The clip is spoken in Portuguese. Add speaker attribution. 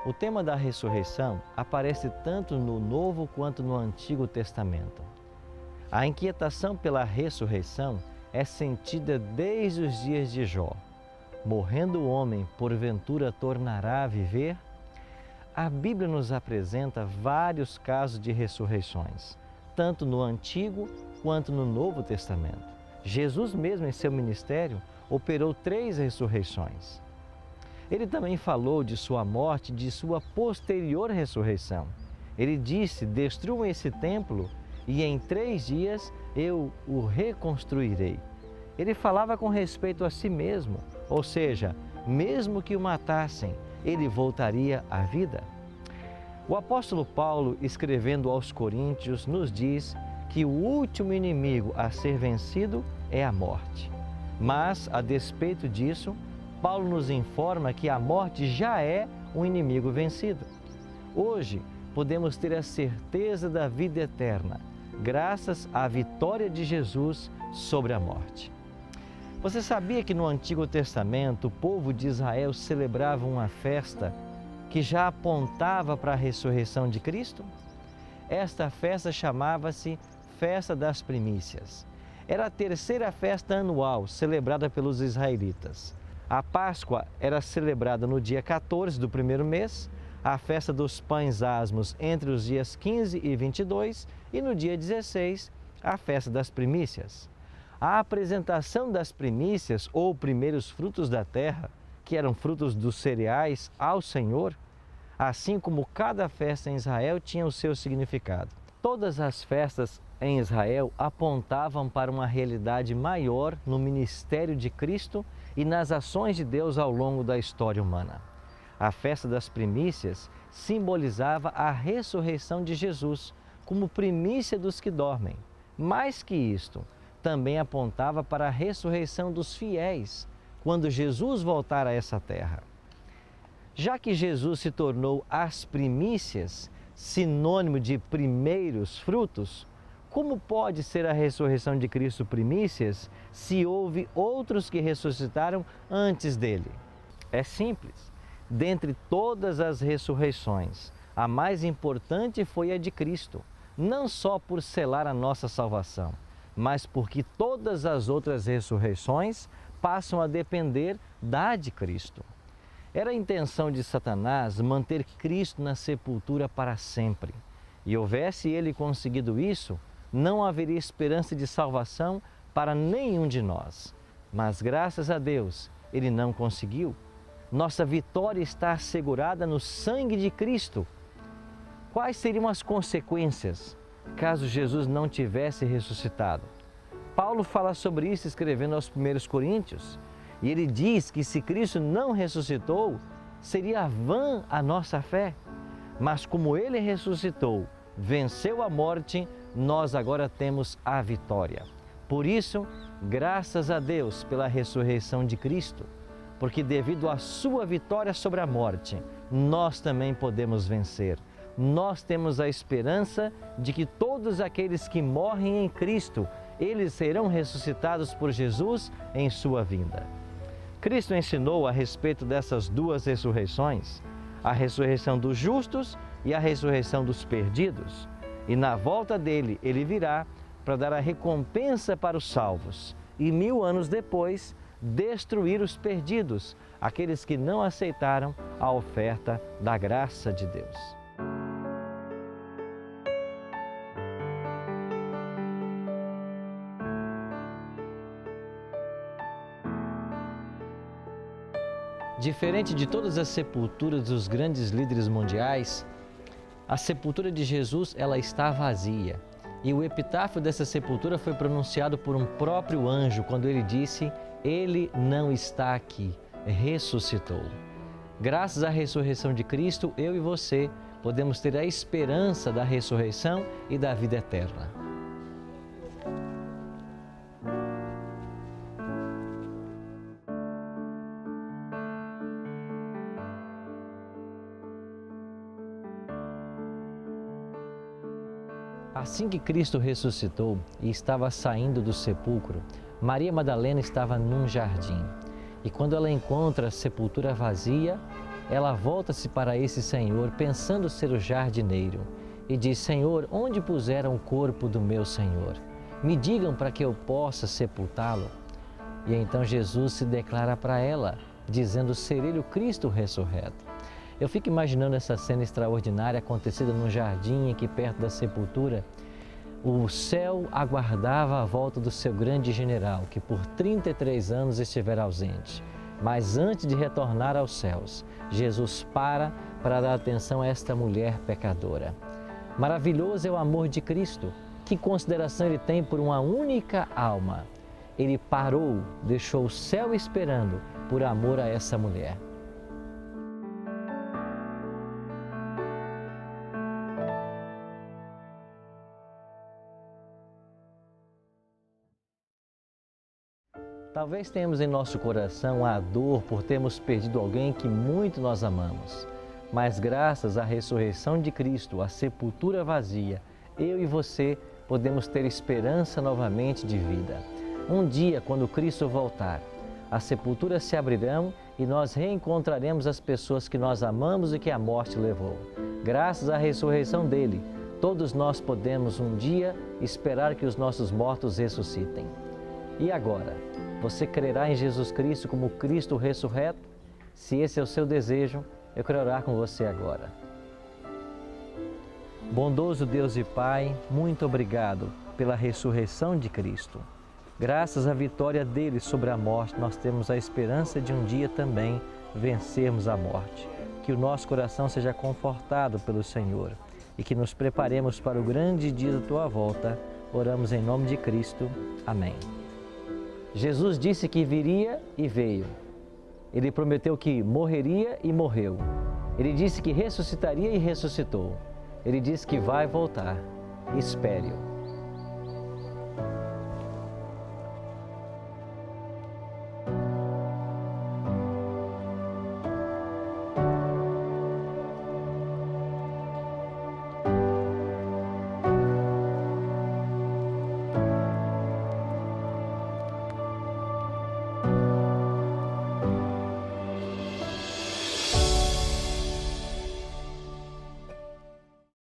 Speaker 1: O tema da ressurreição aparece tanto no Novo quanto no Antigo Testamento. A inquietação pela ressurreição é sentida desde os dias de Jó. Morrendo o homem, porventura tornará a viver? A Bíblia nos apresenta vários casos de ressurreições, tanto no Antigo quanto no Novo Testamento. Jesus mesmo, em seu ministério, operou 3 ressurreições. Ele também falou de sua morte e de sua posterior ressurreição. Ele disse: destruam esse templo e em 3 dias eu o reconstruirei. Ele falava com respeito a si mesmo, ou seja, mesmo que o matassem, ele voltaria à vida. O apóstolo Paulo, escrevendo aos Coríntios, nos diz que o último inimigo a ser vencido é a morte. Mas, a despeito disso, Paulo nos informa que a morte já é um inimigo vencido. Hoje, podemos ter a certeza da vida eterna, graças à vitória de Jesus sobre a morte. Você sabia que no Antigo Testamento o povo de Israel celebrava uma festa que já apontava para a ressurreição de Cristo? Esta festa chamava-se Festa das Primícias. Era a 3ª festa anual celebrada pelos israelitas. A Páscoa era celebrada no dia 14 do primeiro mês, a festa dos pães asmos entre os dias 15 e 22 e no dia 16, a festa das primícias. A apresentação das primícias ou primeiros frutos da terra, que eram frutos dos cereais, ao Senhor, assim como cada festa em Israel tinha o seu significado. Todas as festas em Israel apontavam para uma realidade maior no ministério de Cristo e nas ações de Deus ao longo da história humana. A festa das primícias simbolizava a ressurreição de Jesus como primícia dos que dormem. Mais que isto, também apontava para a ressurreição dos fiéis, quando Jesus voltar a essa terra. Já que Jesus se tornou as primícias, sinônimo de primeiros frutos, como pode ser a ressurreição de Cristo primícias se houve outros que ressuscitaram antes dele? É simples. Dentre todas as ressurreições, a mais importante foi a de Cristo, não só por selar a nossa salvação, mas porque todas as outras ressurreições passam a depender da de Cristo. Era a intenção de Satanás manter Cristo na sepultura para sempre. E houvesse ele conseguido isso, não haveria esperança de salvação para nenhum de nós. Mas graças a Deus, ele não conseguiu. Nossa vitória está assegurada no sangue de Cristo. Quais seriam as consequências caso Jesus não tivesse ressuscitado? Paulo fala sobre isso escrevendo aos 1 Coríntios. E ele diz que se Cristo não ressuscitou, seria vã a nossa fé. Mas como ele ressuscitou, venceu a morte, nós agora temos a vitória. Por isso, graças a Deus pela ressurreição de Cristo, porque devido à sua vitória sobre a morte, nós também podemos vencer. Nós temos a esperança de que todos aqueles que morrem em Cristo, eles serão ressuscitados por Jesus em sua vinda. Cristo ensinou a respeito dessas 2 ressurreições, a ressurreição dos justos e a ressurreição dos perdidos. E na volta dele, ele virá para dar a recompensa para os salvos e 1000 anos depois, destruir os perdidos, aqueles que não aceitaram a oferta da graça de Deus. Diferente de todas as sepulturas dos grandes líderes mundiais, a sepultura de Jesus ela está vazia. E o epitáfio dessa sepultura foi pronunciado por um próprio anjo quando ele disse: "Ele não está aqui, ressuscitou". Graças à ressurreição de Cristo, eu e você podemos ter a esperança da ressurreição e da vida eterna. Assim que Cristo ressuscitou e estava saindo do sepulcro, Maria Madalena estava num jardim. E quando ela encontra a sepultura vazia, ela volta-se para esse senhor, pensando ser o jardineiro, e diz: Senhor, onde puseram o corpo do meu Senhor? Me digam para que eu possa sepultá-lo. E então Jesus se declara para ela, dizendo ser ele o Cristo ressurreto. Eu fico imaginando essa cena extraordinária acontecida num jardim aqui perto da sepultura. O céu aguardava a volta do seu grande general, que por 33 anos estivera ausente. Mas antes de retornar aos céus, Jesus para dar atenção a esta mulher pecadora. Maravilhoso é o amor de Cristo. Que consideração Ele tem por uma única alma. Ele parou, deixou o céu esperando por amor a essa mulher. Talvez tenhamos em nosso coração a dor por termos perdido alguém que muito nós amamos. Mas graças à ressurreição de Cristo, à sepultura vazia, eu e você podemos ter esperança novamente de vida. Um dia, quando Cristo voltar, as sepulturas se abrirão e nós reencontraremos as pessoas que nós amamos e que a morte levou. Graças à ressurreição dele, todos nós podemos um dia esperar que os nossos mortos ressuscitem. E agora, você crerá em Jesus Cristo como Cristo ressurreto? Se esse é o seu desejo, eu quero orar com você agora. Bondoso Deus e Pai, muito obrigado pela ressurreição de Cristo. Graças à vitória dele sobre a morte, nós temos a esperança de um dia também vencermos a morte. Que o nosso coração seja confortado pelo Senhor e que nos preparemos para o grande dia da tua volta. Oramos em nome de Cristo. Amém. Jesus disse que viria e veio. Ele prometeu que morreria e morreu. Ele disse que ressuscitaria e ressuscitou. Ele disse que vai voltar. Espere-o.